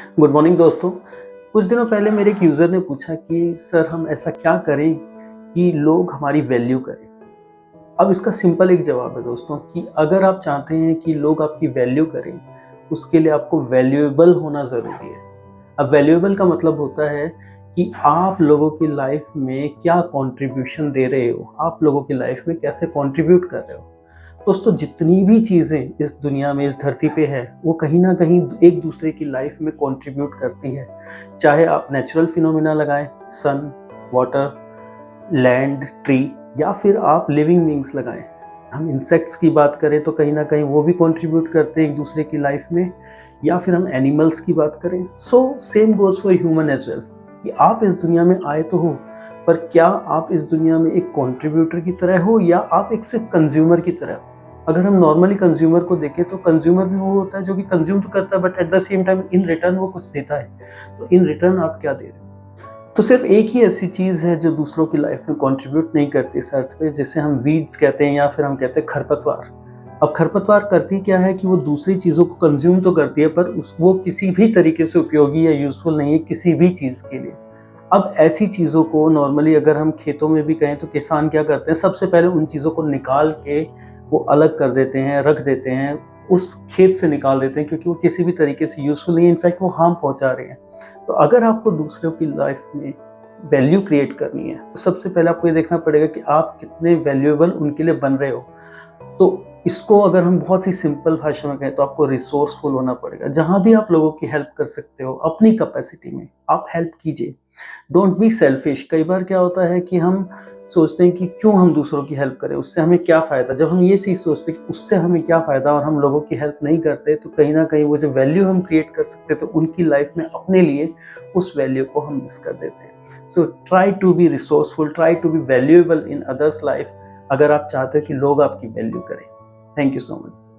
Good morning दोस्तों। कुछ दिनों पहले मेरे एक यूज़र ने पूछा कि सर हम ऐसा क्या करें कि लोग हमारी वैल्यू करें। अब इसका सिंपल एक जवाब है दोस्तों कि अगर आप चाहते हैं कि लोग आपकी वैल्यू करें, उसके लिए आपको वैल्यूएबल होना ज़रूरी है। अब वैल्यूएबल का मतलब होता है कि आप लोगों की लाइफ में क्या कंट्रीब्यूशन दे रहे हो, आप लोगों की लाइफ में कैसे कंट्रीब्यूट कर रहे हो। दोस्तों जितनी भी चीज़ें इस दुनिया में, इस धरती पे है, वो कहीं न कहीं एक दूसरे की लाइफ में कंट्रीब्यूट करती है। चाहे आप नेचुरल फिनोमेना लगाएँ, सन, वाटर, लैंड, ट्री, या फिर आप लिविंग बीइंग्स लगाएँ। हम इंसेक्ट्स की बात करें तो कहीं न कहीं वो भी कंट्रीब्यूट करते हैं एक दूसरे की लाइफ में, या फिर हम एनिमल्स की बात करें। So same goes for human as well कि आप इस दुनिया में आए तो हो, पर क्या आप इस दुनिया में एक कंट्रीब्यूटर की तरह हो या आप एक सिर्फ़ कंज़्यूमर की तरह हो? अगर हम नॉर्मली कंज़्यूमर को देखें तो कंज़्यूमर भी वो होता है जो कि कंज़्यूम तो करता है, but at the same time in return वो कुछ देता है। तो इन रिटर्न आप क्या दे रहे हो? तो सिर्फ़ एक ही ऐसी चीज़ है जो दूसरों की लाइफ़ में कंट्रीब्यूट नहीं करती इस अर्थ पे, जिसे हम वीड्स कहते हैं या फिर हम कहते हैं खरपतवार। अब खरपतवार करती क्या है कि वो दूसरी चीज़ों को कंज़्यूम तो करती है, पर वो किसी भी तरीके से उपयोगी या यूज़फुल नहीं है किसी भी चीज़ के लिए। अब ऐसी चीज़ों को नॉर्मली अगर हम खेतों में भी कहें तो किसान क्या करते हैं, सबसे पहले उन चीज़ों को निकाल के वो अलग कर देते हैं, रख देते हैं, उस खेत से निकाल देते हैं, क्योंकि वो किसी भी तरीके से यूज़फुल नहीं है, इनफैक्ट वो हार्म पहुँचा रहे हैं। तो अगर आपको दूसरों की लाइफ में वैल्यू क्रिएट करनी है, तो सबसे पहले आपको ये देखना पड़ेगा कि आप कितने वैल्यूएबल उनके लिए बन रहे हो। तो इसको अगर हम बहुत ही सिंपल भाषा में कहें तो आपको रिसोर्सफुल होना पड़ेगा। जहाँ भी आप लोगों की हेल्प कर सकते हो अपनी कैपेसिटी में, आप हेल्प कीजिए। Don't be selfish. कई बार क्या होता है कि हम सोचते हैं कि क्यों हम दूसरों की हेल्प करें, उससे हमें क्या फ़ायदा। जब हम ये चीज़ सोचते हैं कि उससे हमें क्या फ़ायदा और हम लोगों की हेल्प नहीं करते, तो कहीं न कहीं वो जो वैल्यू हम क्रिएट कर सकते थे उनकी लाइफ में अपने लिए, उस वैल्यू को हम मिस कर देते हैं। So try to be resourceful, try to be valuable in others life, अगर आप चाहते हो कि लोग आपकी वैल्यू करें। Thank you so much.